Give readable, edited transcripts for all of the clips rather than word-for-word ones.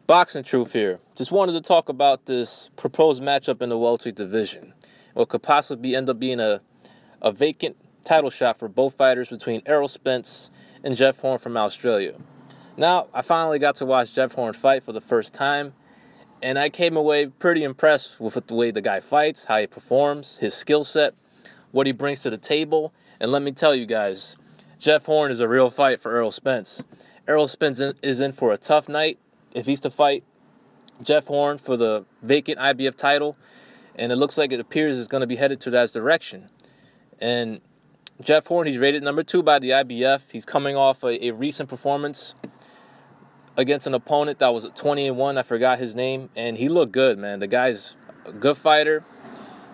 Boxing Truth here. Just wanted to talk about this proposed matchup in the welterweight division. What could possibly end up being a vacant title shot for both fighters between Errol Spence and Jeff Horn from Australia. Now, I finally got to watch Jeff Horn fight for the first time, and I came away pretty impressed with the way the guy fights, how he performs, his skill set, what he brings to the table. And let me tell you guys, Jeff Horn is a real fight for Errol Spence. Errol Spence is in for a tough night if he's to fight Jeff Horn for the vacant IBF title, and it looks like it appears it's going to be headed to that direction. And Jeff Horn, he's rated number 2 by the IBF. He's coming off a recent performance against an opponent that was 20-1. I forgot his name, and he looked good, man. The guy's a good fighter.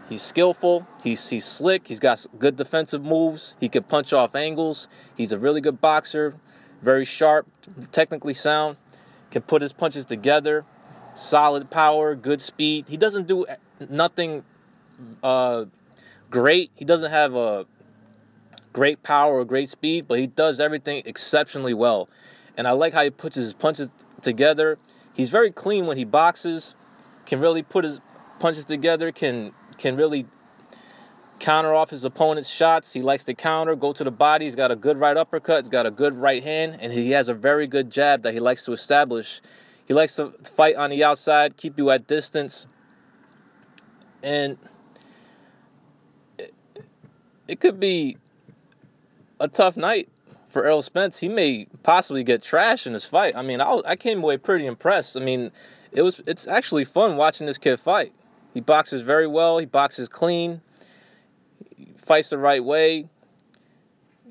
He's skillful. He's slick. He's got good defensive moves. He can punch off angles. He's a really good boxer, very sharp, technically sound, can put his punches together, solid power, good speed. He doesn't do nothing great. He doesn't have a great power or great speed, but he does everything exceptionally well. And I like how he puts his punches together. He's very clean when he boxes, can really put his punches together, can really counter off his opponent's shots. He likes to counter, go to the body. He's got a good right uppercut. He's got a good right hand, and he has a very good jab that he likes to establish. He likes to fight on the outside, keep you at distance. And it could be a tough night for Errol Spence. He may possibly get trashed in this fight. I mean, I came away pretty impressed. I mean, it's actually fun watching this kid fight. He boxes very well. He boxes clean. He fights the right way.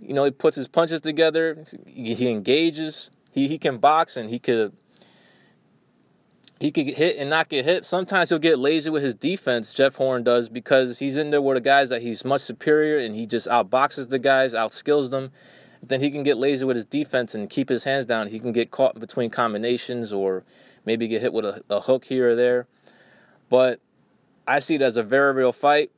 You know, he puts his punches together. He engages. He can box, and he could hit and not get hit. Sometimes he'll get lazy with his defense, Jeff Horn does, because he's in there with the guys that he's much superior, and he just outboxes the guys, outskills them. Then he can get lazy with his defense and keep his hands down. He can get caught between combinations or maybe get hit with a hook here or there. But I see it as a very real fight.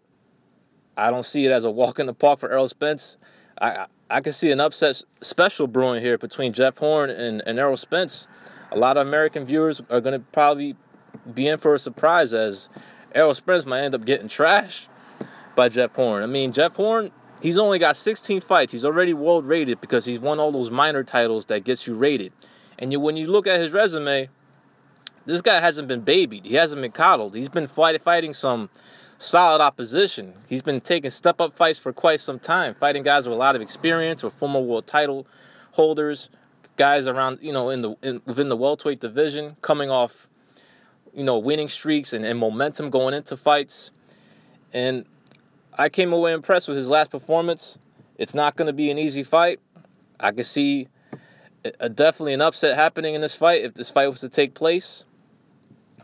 I don't see it as a walk in the park for Errol Spence. I can see an upset special brewing here between Jeff Horn and Errol Spence. A lot of American viewers are going to probably be in for a surprise, as Errol Spence might end up getting trashed by Jeff Horn. I mean, Jeff Horn, he's only got 16 fights. He's already world rated because he's won all those minor titles that gets you rated. And when you look at his resume, this guy hasn't been babied. He hasn't been coddled. He's been fighting some solid opposition. He's been taking step-up fights for quite some time, fighting guys with a lot of experience or former world title holders, guys around, within the welterweight division, coming off, winning streaks and momentum going into fights. And I came away impressed with his last performance. It's not going to be an easy fight. I can see definitely an upset happening in this fight if this fight was to take place.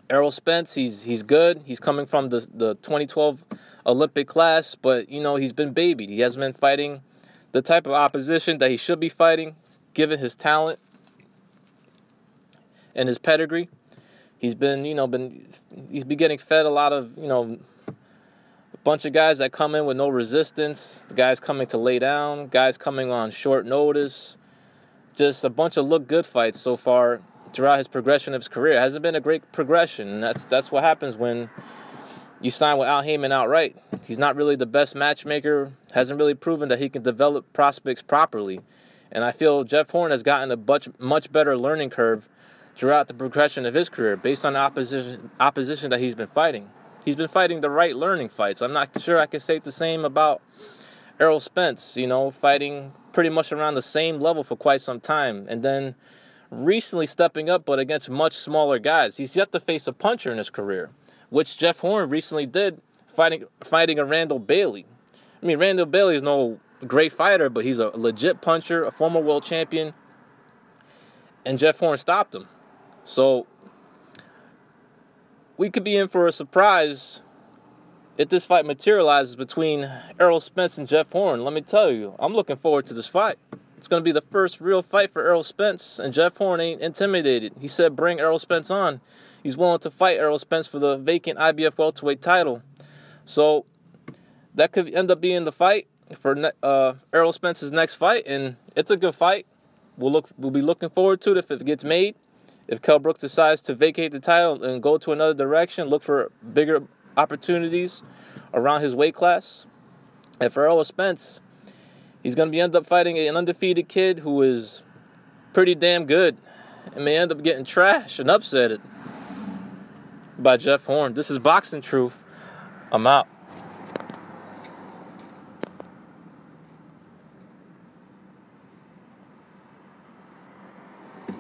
Errol Spence, he's good. He's coming from the 2012 Olympic class, but, he's been babied. He hasn't been fighting the type of opposition that he should be fighting, given his talent and his pedigree. He's been getting fed a lot of, a bunch of guys that come in with no resistance, guys coming to lay down, guys coming on short notice. Just a bunch of look good fights so far throughout his progression of his career. It hasn't been a great progression, and that's what happens when you sign with Al Heyman outright. He's not really the best matchmaker, hasn't really proven that he can develop prospects properly. And I feel Jeff Horn has gotten a much better learning curve throughout the progression of his career based on the opposition that he's been fighting. He's been fighting the right learning fights. I'm not sure I can say the same about Errol Spence, fighting pretty much around the same level for quite some time. And then recently stepping up, but against much smaller guys. He's yet to face a puncher in his career, which Jeff Horn recently did, fighting a Randall Bailey. I mean, Randall Bailey is no great fighter, but he's a legit puncher, a former world champion, and Jeff Horn stopped him. So we could be in for a surprise if this fight materializes between Errol Spence and Jeff Horn. Let me tell you, I'm looking forward to this fight. It's going to be the first real fight for Errol Spence, and Jeff Horn ain't intimidated. He said bring Errol Spence on. He's willing to fight Errol Spence for the vacant IBF welterweight title. So that could end up being the fight for Errol Spence's next fight, and it's a good fight. We'll be looking forward to it if it gets made. If Kell Brooks decides to vacate the title and go to another direction, look for bigger opportunities around his weight class. And for Errol Spence, he's going to end up fighting an undefeated kid who is pretty damn good and may end up getting trashed and upsetted by Jeff Horn. This is Boxing Truth. I'm out.